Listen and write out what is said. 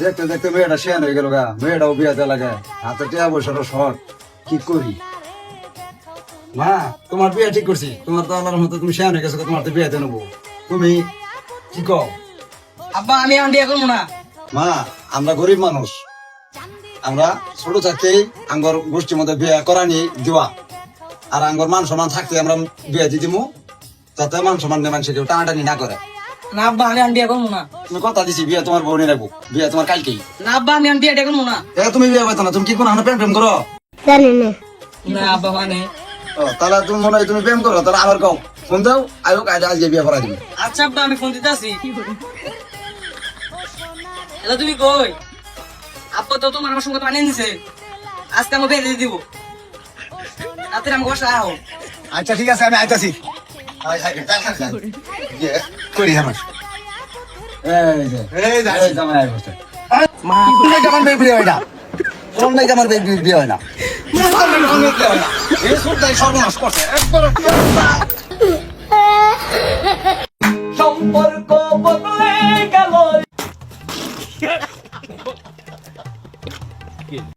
দেখতে দেখতে মেয়েটা শেয়ার হয়ে গেল গা, মেয়েটাও বিয়াতে লাগে, হাতে টিয়া পয়সাটা শর্ট, কি করি? মা, তোমার বিয়ে ঠিক করছি, তোমার তো আল্লাহর মতো তুমি শেয়ার হয়ে গেছো, তোমার তো বিয়েতে নেবো, তুমি কি কও? আব্বা আমি এখন বিয়ে করবো না। মা, আমরা গরিব মানুষ, আমরা ছোট থাকতেই আঙ্গর গোষ্ঠীর মধ্যে বিয়ে করা নিয়ে দিবা, আর আঙ্গর মান সম্মান থাকতে আমরা বিয়ে দিয়ে দিবো, যাতে মান সম্মান নিয়ে মানুষ কেউ টানাটানি না করে। না আব্বা আমি এখন বিয়ে করবো না। তুমি কথা দিছি বিয়ে তোমার বউনি রাখবো, বিয়ে তোমার কালকেই। না আব্বা আমি এখন বিয়েটা করবো না। তুমি বিয়ে পাইতো না, তুমি কি কোনো প্রেম প্রেম করো? না আব্বা মানে তাহলে তুমি মনে হয় তুমি প্রেম করো, তাহলে আবার কও ফোন দাও, আয়ো আজকে বিয়ে করা দিবে। আচ্ছা আব্বা আমি ফোন দিতে আসি। হ্যালো তুমি কই? আব্বা তো তোমার আমার সঙ্গে পানি নিছে, আজকে আমি বিয়ে দিয়ে দিব। রাত্রে আমি বসে আহ। আচ্ছা ঠিক আছে, আমি আইতাছি। করি আমার জামাই আয় বসে। আমার মেয়ে বিয়ে হয় না, শোন নাই আমার মেয়ে বিয়ে হয় না, এই সবটাই সর্বনাশ করছে একবার। সম্পর্ক বদলে গেল